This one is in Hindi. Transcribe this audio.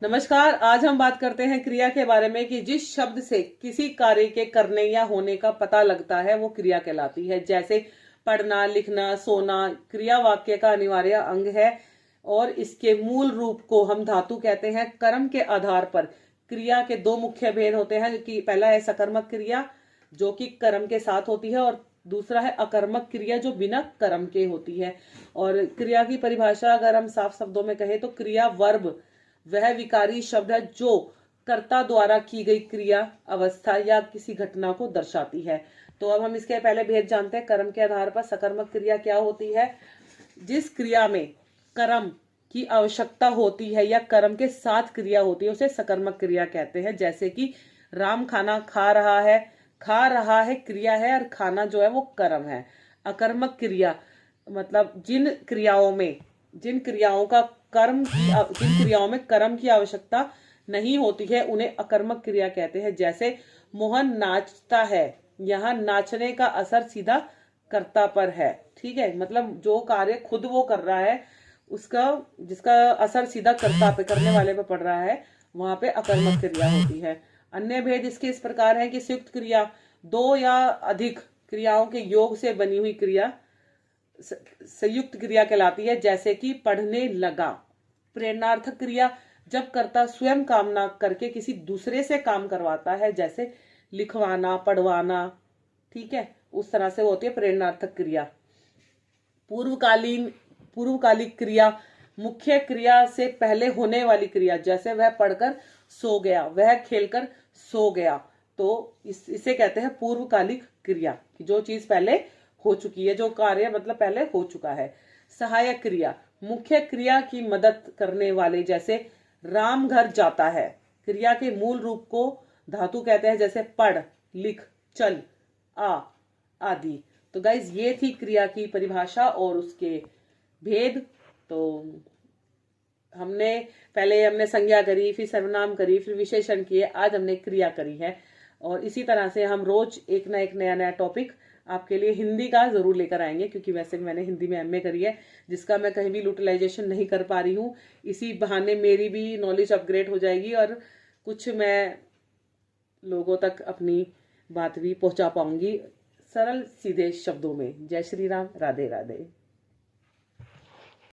नमस्कार। आज हम बात करते हैं क्रिया के बारे में कि जिस शब्द से किसी कार्य के करने या होने का पता लगता है वो क्रिया कहलाती है। जैसे पढ़ना, लिखना, सोना क्रिया वाक्य का अनिवार्य अंग है और इसके मूल रूप को हम धातु कहते हैं। कर्म के आधार पर क्रिया के दो मुख्य भेद होते हैं कि पहला है सकर्मक क्रिया जो कि कर्म के साथ होती है और दूसरा है अकर्मक क्रिया जो बिना कर्म के होती है। और क्रिया की परिभाषा अगर हम साफ शब्दों में कहें तो क्रिया वर्ब वह विकारी शब्द है जो कर्ता द्वारा की गई क्रिया, अवस्था या किसी घटना को दर्शाती है। तो अब हम इसके पहले भेद जानते हैं। कर्म के आधार पर सकर्मक क्रिया क्या होती है? जिस क्रिया में कर्म की आवश्यकता होती है या कर्म के साथ क्रिया होती है उसे सकर्मक क्रिया कहते हैं। जैसे कि राम खाना खा रहा है, खा रहा है क्रिया है और खाना जो है वो कर्म है। अकर्मक क्रिया मतलब जिन क्रियाओं का जिन क्रियाओं में कर्म की आवश्यकता नहीं होती है उन्हें अकर्मक क्रिया कहते हैं। जैसे मोहन नाचता है, यहाँ नाचने का असर सीधा कर्ता पर है। ठीक है, मतलब जो कार्य खुद वो कर रहा है उसका जिसका असर सीधा कर्ता पे, करने वाले पे पड़ रहा है, वहां पे अकर्मक क्रिया होती है। अन्य भेद इसके इस प्रकार है कि संयुक्त क्रिया दो या अधिक क्रियाओं के योग से बनी हुई क्रिया संयुक्त क्रिया कहलाती है। जैसे कि पढ़ने लगा। प्रेरणार्थक क्रिया जब कर्ता स्वयं काम ना करके किसी दूसरे से काम करवाता है, जैसे लिखवाना, पढ़वाना। ठीक है, उस तरह से होती है प्रेरणार्थक क्रिया। पूर्वकालिक क्रिया मुख्य क्रिया से पहले होने वाली क्रिया, जैसे वह पढ़कर सो गया, वह खेलकर सो गया। तो इसे कहते हैं पूर्वकालिक क्रिया कि जो चीज पहले हो चुकी है, जो कार्य मतलब पहले हो चुका है। सहायक क्रिया मुख्य क्रिया की मदद करने वाले, जैसे राम घर जाता है। क्रिया के मूल रूप को धातु कहते हैं, जैसे पढ़, लिख, चल, आ आदि। तो गाइज ये थी क्रिया की परिभाषा और उसके भेद। तो हमने संज्ञा करी, फिर सर्वनाम करी, फिर विशेषण किए, आज हमने क्रिया करी है। और इसी तरह से हम रोज एक ना एक नया नया टॉपिक आपके लिए हिंदी का जरूर लेकर आएंगे, क्योंकि वैसे भी मैंने हिंदी में एमए करी है जिसका मैं कहीं भी यूटिलाइजेशन नहीं कर पा रही हूँ। इसी बहाने मेरी भी नॉलेज अपग्रेड हो जाएगी और कुछ मैं लोगों तक अपनी बात भी पहुंचा पाऊंगी सरल सीधे शब्दों में। जय श्री राम, राधे राधे।